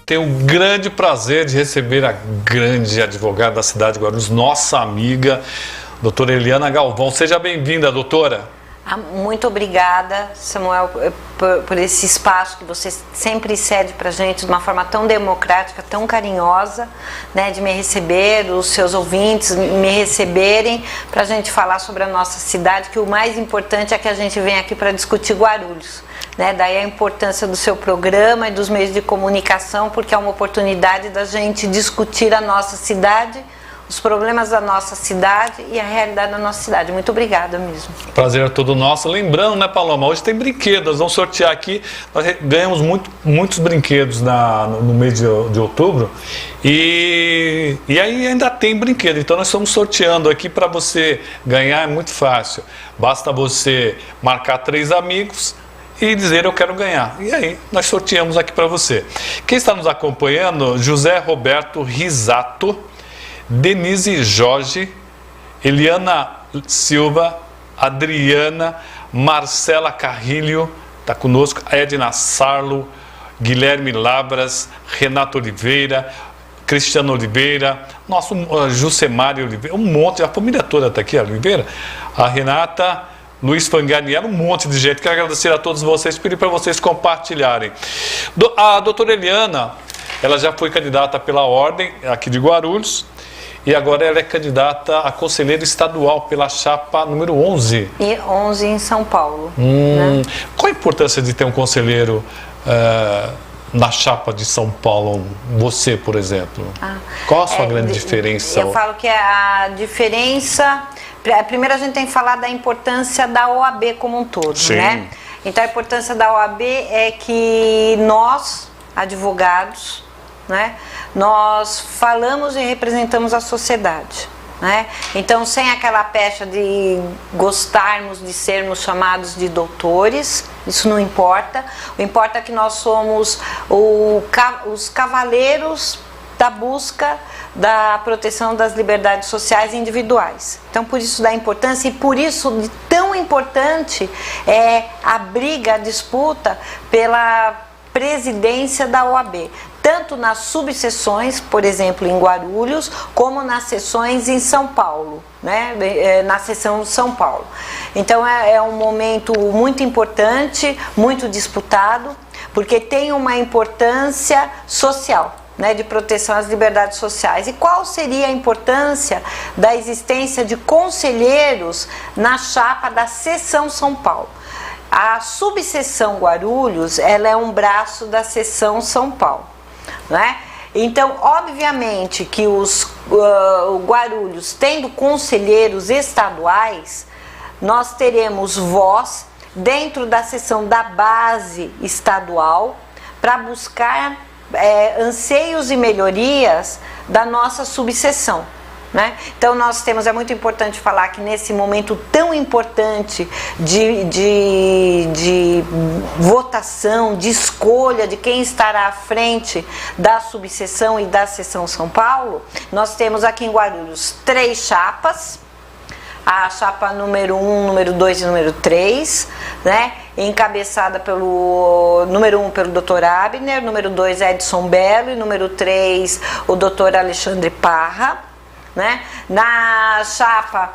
Tenho o grande prazer de receber a grande advogada da cidade de Guarulhos, nossa amiga, doutora Eliana Galvão. Seja bem-vinda, doutora. Muito obrigada, Samuel, por esse espaço que você sempre cede para a gente de uma forma tão democrática, tão carinhosa, né, de me receber, os seus ouvintes me receberem para a gente falar sobre a nossa cidade, que o mais importante é que a gente vem aqui para discutir Guarulhos. Né? Daí a importância do seu programa e dos meios de comunicação, porque é uma oportunidade da gente discutir a nossa cidade, os problemas da nossa cidade e a realidade da nossa cidade. Muito obrigada mesmo. Prazer é todo nosso. Lembrando, né, Paloma, hoje tem brinquedos, nós vamos sortear aqui, nós ganhamos muitos brinquedos no mês de outubro e aí ainda tem brinquedo, então nós estamos sorteando aqui. Para você ganhar é muito fácil, basta você marcar 3 amigos e dizer eu quero ganhar, e aí nós sorteamos aqui para você. Quem está nos acompanhando: José Roberto Risato, Denise Jorge, Eliana Silva, Adriana, Marcela Carrilho, está conosco, Edna Sarlo, Guilherme Labras, Renato Oliveira, Cristiano Oliveira, nosso Jucemari Oliveira, um monte, a família toda está aqui, a Oliveira, a Renata, Luiz Fanganiello, um monte de gente. Quero agradecer a todos vocês, pedir para vocês compartilharem. A doutora Eliana, ela já foi candidata pela Ordem aqui de Guarulhos, e agora ela é candidata a conselheira estadual pela chapa número 11. E 11 em São Paulo. Né? Qual a importância de ter um conselheiro na chapa de São Paulo? Você, por exemplo. Qual a sua grande diferença? Eu falo que a diferença... Primeiro a gente tem que falar da importância da OAB como um todo, sim, né? Então a importância da OAB é que nós, advogados, né, nós falamos e representamos a sociedade, né? Então, sem aquela pecha de gostarmos de sermos chamados de doutores, isso não importa. O importa é que nós somos os cavaleiros da busca da proteção das liberdades sociais e individuais. Então, por isso da importância, e por isso de tão importante é a briga, a disputa pela presidência da OAB, tanto nas subseções, por exemplo, em Guarulhos, como nas seções em São Paulo, né? Na seção de São Paulo. Então é um momento muito importante, muito disputado, porque tem uma importância social, né, de proteção às liberdades sociais. E qual seria a importância da existência de conselheiros na chapa da seção São Paulo? A subseção Guarulhos, ela é um braço da seção São Paulo, né? Então, obviamente que o Guarulhos, tendo conselheiros estaduais, nós teremos voz dentro da seção da base estadual para buscar anseios e melhorias da nossa subseção, né? Então nós temos, é muito importante falar que nesse momento tão importante de votação, de escolha de quem estará à frente da subseção e da seção São Paulo, nós temos aqui em Guarulhos 3 chapas, a chapa número 1, número 2 e número 3, né? Encabeçada pelo número 1 pelo Dr. Abner, número 2 Edson Belo e número 3 o Dr. Alexandre Parra, né? Na chapa,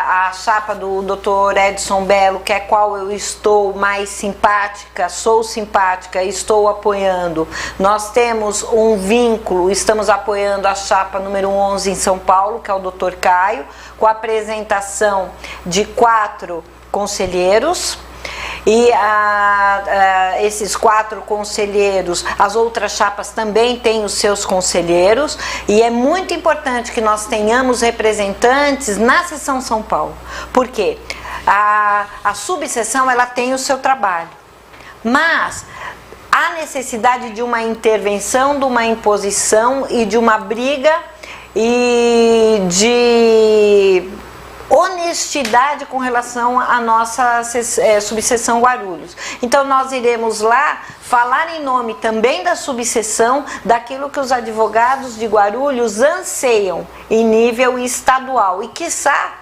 a chapa do Dr. Edson Belo, que é qual eu estou mais simpática, sou simpática e estou apoiando. Nós temos um vínculo, estamos apoiando a chapa número 11 em São Paulo, que é o Dr. Caio, com a apresentação de 4 conselheiros. E esses 4 conselheiros, as outras chapas também têm os seus conselheiros, e é muito importante que nós tenhamos representantes na seção São Paulo, porque a subseção ela tem o seu trabalho, mas há necessidade de uma intervenção, de uma imposição e de uma briga e de honestidade com relação à nossa subseção Guarulhos. Então nós iremos lá falar em nome também da subseção, daquilo que os advogados de Guarulhos anseiam em nível estadual e quiçá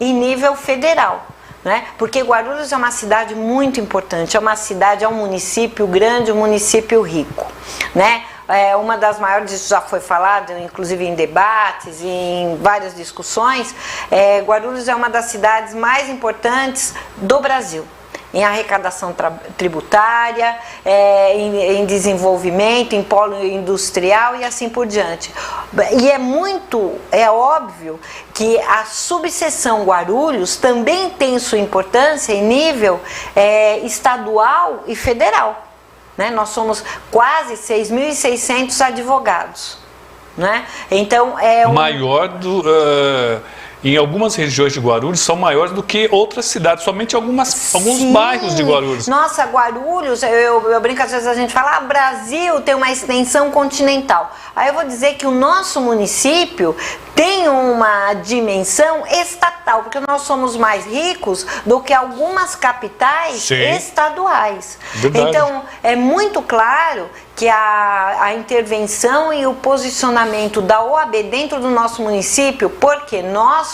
em nível federal, né? Porque Guarulhos é uma cidade muito importante, é um município grande, um município rico, né? É uma das maiores, isso já foi falado, inclusive em debates e em várias discussões, Guarulhos é uma das cidades mais importantes do Brasil, em arrecadação tributária, em desenvolvimento, em polo industrial e assim por diante. E é óbvio que a subseção Guarulhos também tem sua importância em nível estadual e federal, né? Nós somos quase 6.600 advogados, né? Então maior do... Em algumas regiões de Guarulhos são maiores do que outras cidades, somente alguns bairros de Guarulhos. Nossa, Guarulhos, eu brinco, às vezes a gente fala, Brasil tem uma extensão continental. Aí eu vou dizer que o nosso município tem uma dimensão estatal, porque nós somos mais ricos do que algumas capitais estaduais. Verdade. Então, é muito claro que a intervenção e o posicionamento da OAB dentro do nosso município, porque nós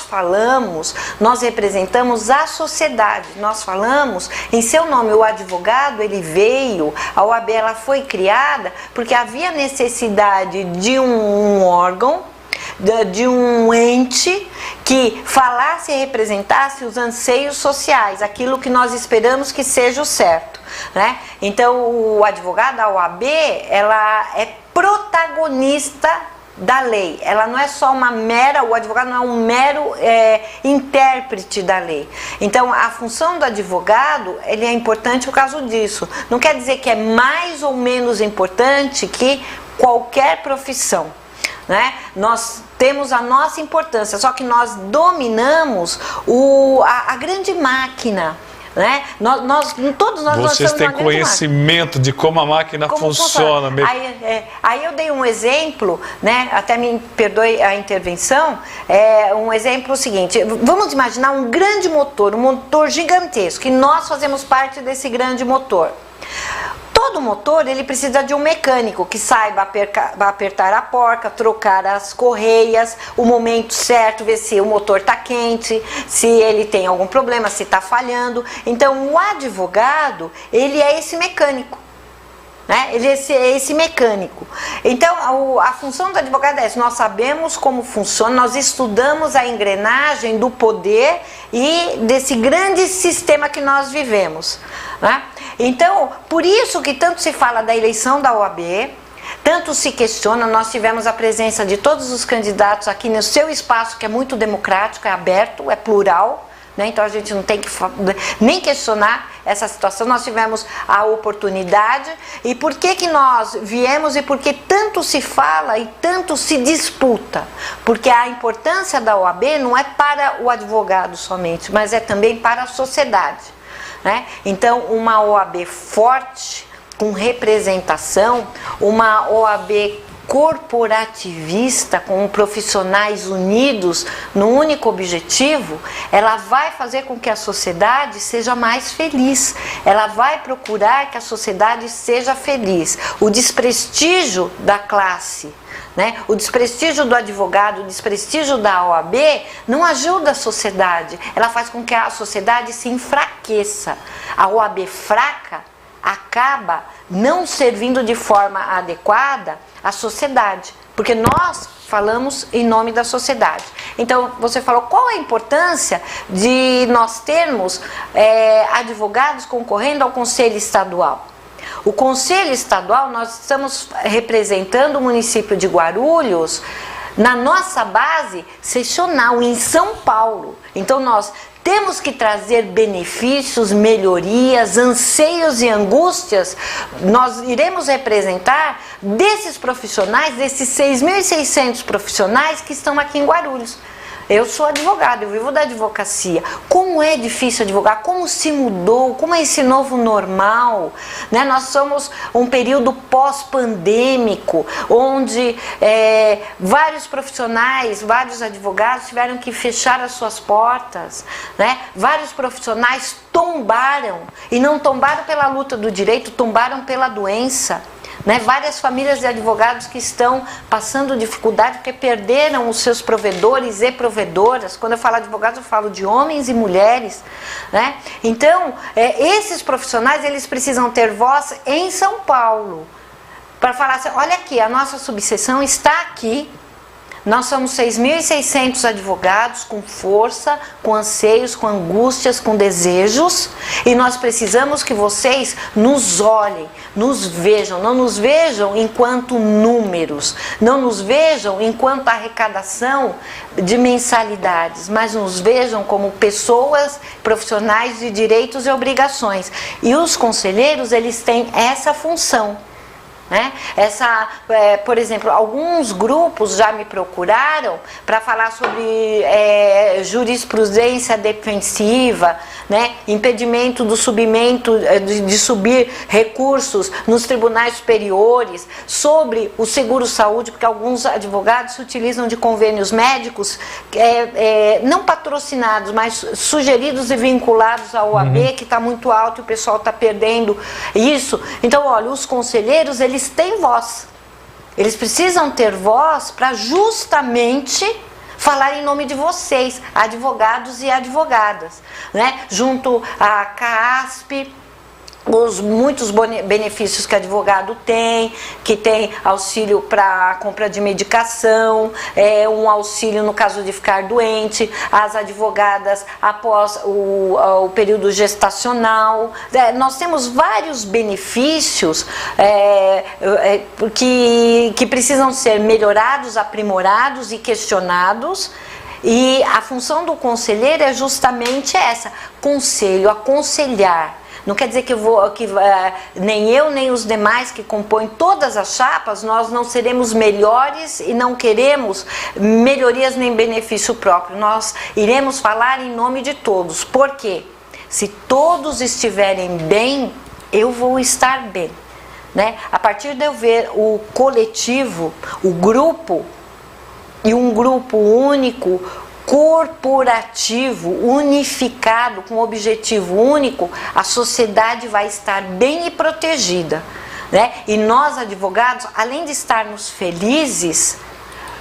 representamos a sociedade, nós falamos em seu nome, o advogado, ele veio, a OAB ela foi criada porque havia necessidade de um órgão, de um ente que falasse e representasse os anseios sociais, aquilo que nós esperamos que seja o certo, né? Então, o advogado, a OAB, ela é protagonista da lei, ela não é só o advogado não é um mero intérprete da lei. Então, a função do advogado, ele é importante por causa disso. Não quer dizer que é mais ou menos importante que qualquer profissão, né? Nós temos a nossa importância, só que nós dominamos a grande máquina, né? Todos nós Vocês têm conhecimento de como a máquina funciona. Aí eu dei um exemplo, né? Até me perdoe a intervenção, um exemplo seguinte, vamos imaginar um grande motor, um motor gigantesco, e nós fazemos parte desse grande motor. Todo motor, ele precisa de um mecânico que saiba apertar a porca, trocar as correias, o momento certo, ver se o motor está quente, se ele tem algum problema, se está falhando. Então, o advogado, ele é esse mecânico, né? Ele é esse mecânico. Então, a função do advogado é essa: nós sabemos como funciona, nós estudamos a engrenagem do poder e desse grande sistema que nós vivemos, né? Então, por isso que tanto se fala da eleição da OAB, tanto se questiona, nós tivemos a presença de todos os candidatos aqui no seu espaço, que é muito democrático, é aberto, é plural, né? Então a gente não tem que nem questionar essa situação, nós tivemos a oportunidade. E por que nós viemos e por que tanto se fala e tanto se disputa? Porque a importância da OAB não é para o advogado somente, mas é também para a sociedade, né? Então, uma OAB forte, com representação, uma OAB corporativista, com profissionais unidos no único objetivo, ela vai fazer com que a sociedade seja mais feliz, ela vai procurar que a sociedade seja feliz. O desprestígio da classe, né? O desprestígio do advogado, o desprestígio da OAB não ajuda a sociedade, ela faz com que a sociedade se enfraqueça. A OAB fraca acaba não servindo de forma adequada à sociedade, porque nós falamos em nome da sociedade. Então, você falou qual a importância de nós termos advogados concorrendo ao Conselho Estadual. O Conselho Estadual, nós estamos representando o município de Guarulhos na nossa base seccional, em São Paulo. Então, nós temos que trazer benefícios, melhorias, anseios e angústias. Nós iremos representar desses profissionais, desses 6.600 profissionais que estão aqui em Guarulhos. Eu sou advogada, eu vivo da advocacia. Como é difícil advogar, como se mudou, como é esse novo normal, né? Nós somos um período pós-pandêmico, onde vários profissionais, vários advogados tiveram que fechar as suas portas, né? Vários profissionais tombaram, e não tombaram pela luta do direito, tombaram pela doença, né? Várias famílias de advogados que estão passando dificuldade porque perderam os seus provedores e provedoras. Quando eu falo advogados, eu falo de homens e mulheres, né? Então, esses profissionais, eles precisam ter voz em São Paulo, para falar assim, olha aqui, a nossa subseção está aqui. Nós somos 6.600 advogados com força, com anseios, com angústias, com desejos, e nós precisamos que vocês nos olhem, nos vejam, não nos vejam enquanto números, não nos vejam enquanto arrecadação de mensalidades, mas nos vejam como pessoas profissionais de direitos e obrigações. E os conselheiros, eles têm essa função. Né? Por exemplo, alguns grupos já me procuraram para falar sobre jurisprudência defensiva, né? Impedimento do subimento, de subir recursos nos tribunais superiores, sobre o seguro-saúde, porque alguns advogados se utilizam de convênios médicos não patrocinados, mas sugeridos e vinculados à OAB, que está muito alto e o pessoal está perdendo isso. Então, olha, os conselheiros, eles têm voz. Eles precisam ter voz para justamente falar em nome de vocês, advogados e advogadas, né? Junto à CASP, os muitos benefícios que advogado tem, que tem auxílio para compra de medicação, um auxílio no caso de ficar doente, as advogadas após o período gestacional. Nós temos vários benefícios que precisam ser melhorados, aprimorados e questionados. E a função do conselheiro é justamente essa: conselho, aconselhar. Não quer dizer que nem eu, nem os demais que compõem todas as chapas, nós não seremos melhores e não queremos melhorias nem benefício próprio. Nós iremos falar em nome de todos. Por quê? Se todos estiverem bem, eu vou estar bem, né? A partir de eu ver o coletivo, o grupo, e um grupo único, corporativo, unificado, com objetivo único, a sociedade vai estar bem e protegida, né? E nós, advogados, além de estarmos felizes,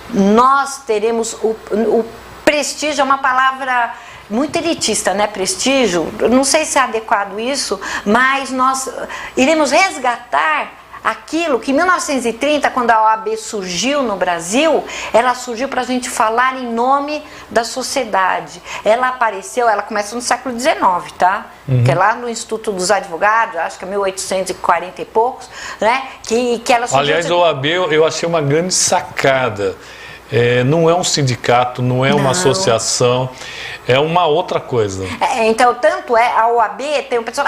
nós teremos o prestígio. É uma palavra muito elitista, né? Prestígio, não sei se é adequado isso, mas nós iremos resgatar aquilo que em 1930, quando a OAB surgiu no Brasil, ela surgiu para a gente falar em nome da sociedade. Ela apareceu, ela começa no século XIX, tá? Que é lá no Instituto dos Advogados, acho que é 1840 e poucos, né? Que ela surgiu. Aliás, a OAB eu achei uma grande sacada. Não é um sindicato, não é uma associação, é uma outra coisa. Então, tanto é, a OAB tem um pessoal...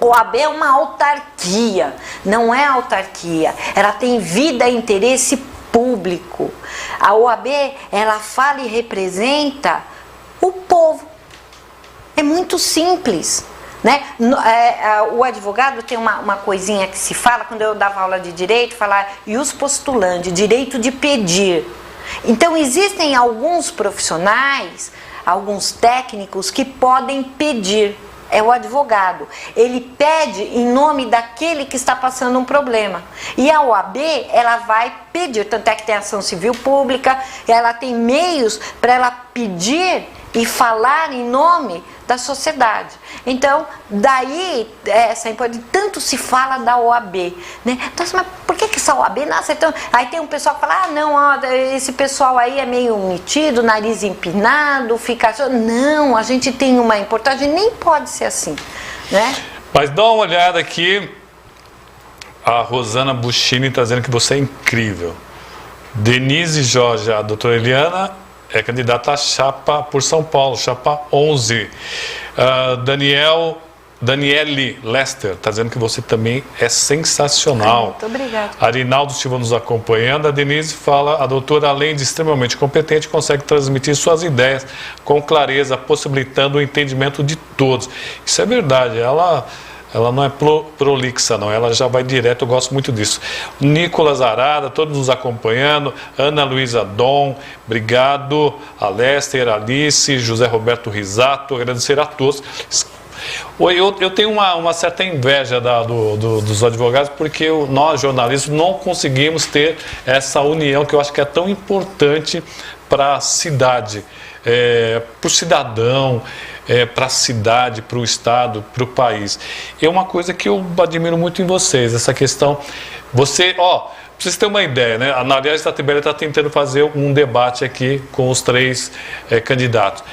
OAB é uma autarquia, não é autarquia, ela tem vida e interesse público. A OAB, ela fala e representa o povo. É muito simples, né? O advogado tem uma coisinha que se fala, quando eu dava aula de direito, falar, e os postulantes, direito de pedir. Então, existem alguns profissionais, alguns técnicos que podem pedir. É o advogado, ele pede em nome daquele que está passando um problema. E a OAB, ela vai pedir, tanto é que tem ação civil pública, ela tem meios para ela pedir e falar em nome da sociedade. Então, daí, essa importância, tanto se fala da OAB, né? Nossa, mas por que essa OAB? Nossa, então, aí tem um pessoal que fala, não, esse pessoal aí é meio metido, nariz empinado, fica... Não, a gente tem uma importância, nem pode ser assim, né? Mas dá uma olhada aqui, a Rosana Buschini está dizendo que você é incrível. Denise Jorge, a doutora Eliana, é candidata à chapa por São Paulo, chapa 11. Daniele Lester está dizendo que você também é sensacional. Muito obrigada. Arinaldo Silva nos acompanhando. A Denise fala, a doutora, além de extremamente competente, consegue transmitir suas ideias com clareza, possibilitando o entendimento de todos. Isso é verdade, ela não é prolixa, não, ela já vai direto, eu gosto muito disso. Nicolas Arada, todos nos acompanhando, Ana Luísa Dom, obrigado, a Lester, Alice, José Roberto Risato, agradecer a todos. Eu tenho uma certa inveja dos advogados, porque nós, jornalistas, não conseguimos ter essa união que eu acho que é tão importante para a cidade, para o cidadão, para a cidade, para o estado, para o país. É uma coisa que eu admiro muito em vocês, essa questão. Pra vocês terem uma ideia, né? Aliás, a Tibéria está tentando fazer um debate aqui com os 3 candidatos.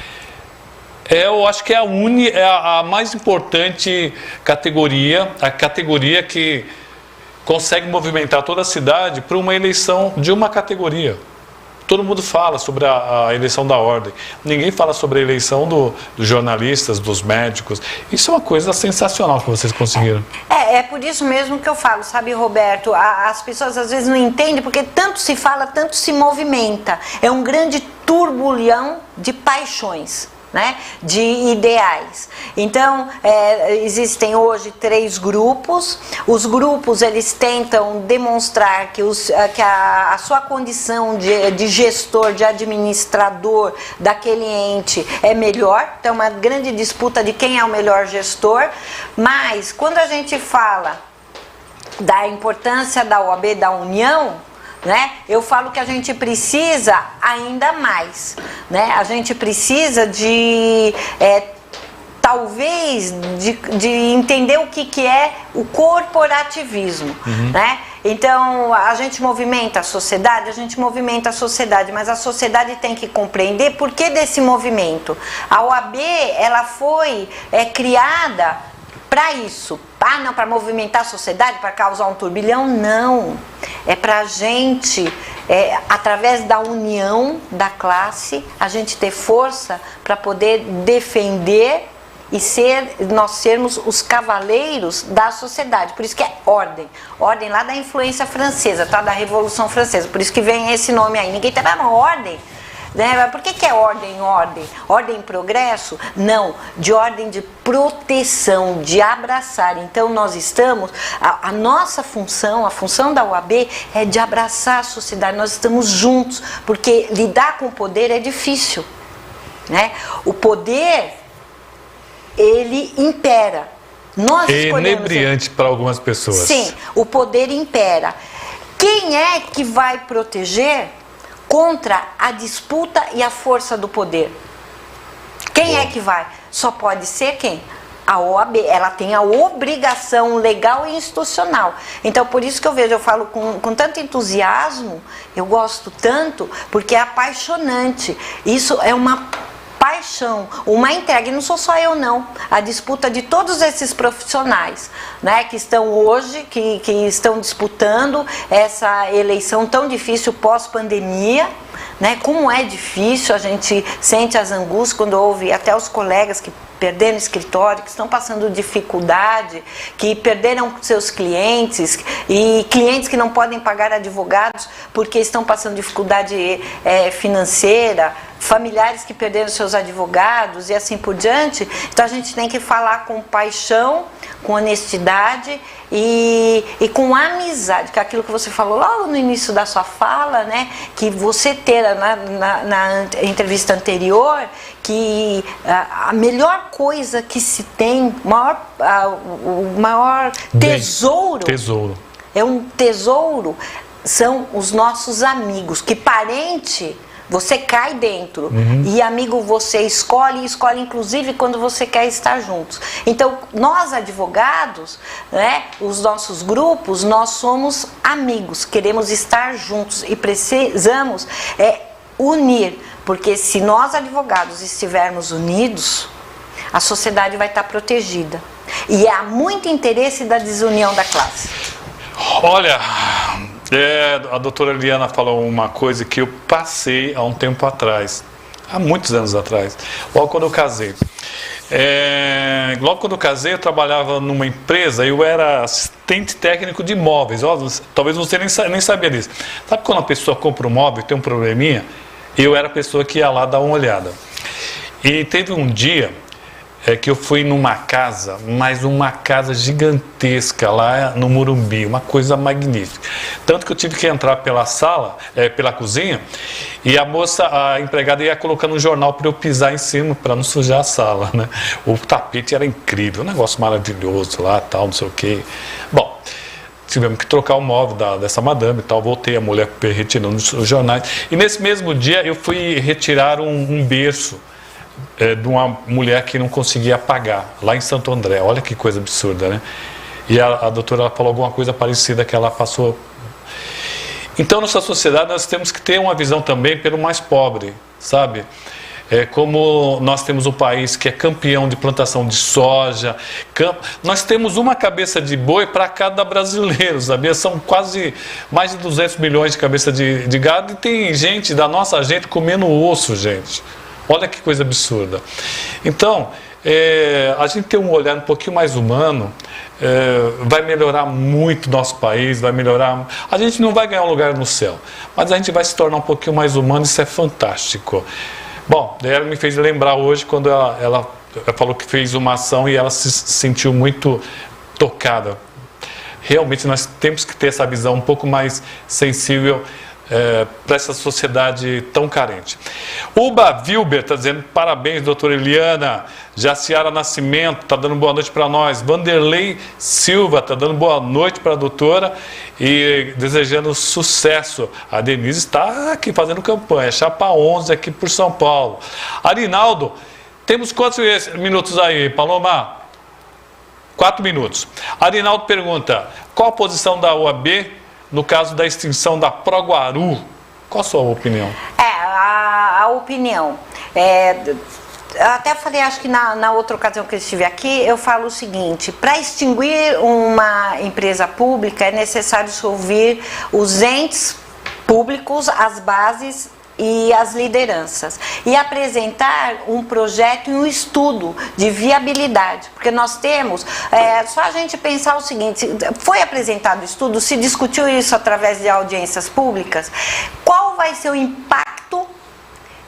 Eu acho que é a mais importante categoria, a categoria que consegue movimentar toda a cidade para uma eleição de uma categoria. Todo mundo fala sobre a eleição da ordem. Ninguém fala sobre a eleição dos jornalistas, dos médicos. Isso é uma coisa sensacional que vocês conseguiram. É por isso mesmo que eu falo, sabe, Roberto? As pessoas às vezes não entendem, porque tanto se fala, tanto se movimenta. É um grande turbulhão de paixões, né, de ideais. Então, existem hoje 3 grupos. Os grupos, eles tentam demonstrar que a sua condição de gestor, de administrador daquele ente é melhor. Então, uma grande disputa de quem é o melhor gestor. Mas, quando a gente fala da importância da OAB, da união, né? Eu falo que a gente precisa ainda mais, né? A gente precisa talvez de entender o que é o corporativismo, né? Então, a gente movimenta a sociedade, mas a sociedade tem que compreender por que desse movimento. A OAB, ela foi criada para isso. Não, para movimentar a sociedade, para causar um turbilhão, não. É para a gente, através da união da classe, a gente ter força para poder defender e nós sermos os cavaleiros da sociedade. Por isso que é ordem. Ordem lá da influência francesa, tá? Da Revolução Francesa. Por isso que vem esse nome aí. Ninguém tá dando ordem. Né? Por que é ordem? Ordem em progresso? Não, de ordem de proteção, de abraçar. Então nós estamos, a nossa função, a função da OAB é de abraçar a sociedade, nós estamos juntos, porque lidar com o poder é difícil, né? O poder, ele impera. Nós escolhemos... É inebriante para algumas pessoas. Sim, o poder impera. Quem é que vai proteger contra a disputa e a força do poder? Quem é que vai? Só pode ser quem? A OAB. Ela tem a obrigação legal e institucional. Então, por isso que eu falo com tanto entusiasmo, eu gosto tanto, porque é apaixonante. Isso é uma paixão, uma entrega, e não sou só eu não, a disputa de todos esses profissionais, né, que estão hoje, que estão disputando essa eleição tão difícil pós-pandemia, né, como é difícil, a gente sente as angústias quando ouve até os colegas que perderam escritório, que estão passando dificuldade, que perderam seus clientes e clientes que não podem pagar advogados porque estão passando dificuldade financeira, familiares que perderam seus advogados e assim por diante. Então a gente tem que falar com paixão, com honestidade e com amizade, que é aquilo que você falou logo no início da sua fala, né? Que você ter na entrevista anterior, que a melhor coisa que se tem, o maior tesouro, é um tesouro, são os nossos amigos, que parente você cai dentro, e amigo você escolhe inclusive quando você quer estar juntos. Então, nós advogados, né, os nossos grupos, nós somos amigos, queremos estar juntos e precisamos unir, porque se nós advogados estivermos unidos, a sociedade vai estar protegida. E há muito interesse da desunião da classe. Olha... a doutora Eliana falou uma coisa que eu passei há um tempo atrás, há muitos anos atrás, logo quando eu casei. Logo quando eu casei, eu trabalhava numa empresa, eu era assistente técnico de imóveis. Talvez você nem sabia disso. Sabe quando a pessoa compra um móvel e tem um probleminha? Eu era a pessoa que ia lá dar uma olhada. E teve um dia que eu fui numa casa, mas uma casa gigantesca lá no Morumbi, uma coisa magnífica. Tanto que eu tive que entrar pela sala, pela cozinha, e a moça, a empregada, ia colocando um jornal para eu pisar em cima, para não sujar a sala, né? O tapete era incrível, um negócio maravilhoso lá, tal, não sei o quê. Bom, tivemos que trocar o móvel dessa madame e tal, voltei, a mulher retirando os jornais. E nesse mesmo dia eu fui retirar um berço de uma mulher que não conseguia pagar, lá em Santo André. Olha que coisa absurda, né? E a doutora ela falou alguma coisa parecida que ela passou. Então, nossa sociedade, nós temos que ter uma visão também pelo mais pobre, sabe? Como nós temos um país que é campeão de plantação de soja, nós temos uma cabeça de boi para cada brasileiro, sabia? São quase mais de 200 milhões de cabeça de gado, e tem gente, da nossa gente, comendo osso, gente. Olha que coisa absurda. Então, a gente ter um olhar um pouquinho mais humano, vai melhorar muito o nosso país, vai melhorar. A gente não vai ganhar um lugar no céu, mas a gente vai se tornar um pouquinho mais humano, isso é fantástico. Bom, ela me fez lembrar hoje quando ela falou que fez uma ação e ela se sentiu muito tocada. Realmente nós temos que ter essa visão um pouco mais sensível para essa sociedade tão carente. Uba Wilber está dizendo parabéns, doutora Eliana. Jaciara Nascimento está dando boa noite para nós. Vanderlei Silva está dando boa noite para a doutora e desejando sucesso. A Denise está aqui fazendo campanha, Chapa 11 aqui por São Paulo. Arinaldo, temos quantos minutos aí, Paloma? 4 minutos. Arinaldo pergunta, qual a posição da OAB no caso da extinção da Proguaru? Qual a sua opinião? A opinião. Eu até falei, acho que na outra ocasião que eu estive aqui, eu falo o seguinte: para extinguir uma empresa pública é necessário ouvir os entes públicos, as bases e as lideranças, e apresentar um projeto e um estudo de viabilidade, porque nós temos, só a gente pensar o seguinte: foi apresentado o estudo, se discutiu isso através de audiências públicas, qual vai ser o impacto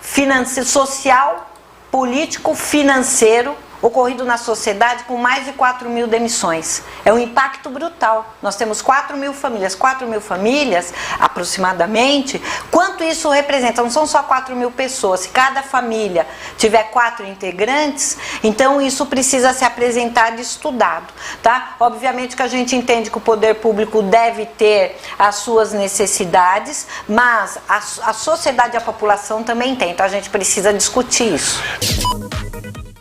financeiro, social, político, financeiro ocorrido na sociedade com mais de 4 mil demissões. É um impacto brutal. Nós temos 4 mil famílias aproximadamente. Quanto isso representa? Não são só 4 mil pessoas. Se cada família tiver 4 integrantes, então isso precisa ser apresentado e estudado, tá? Obviamente que a gente entende que o poder público deve ter as suas necessidades, mas a sociedade e a população também tem. Então a gente precisa discutir isso.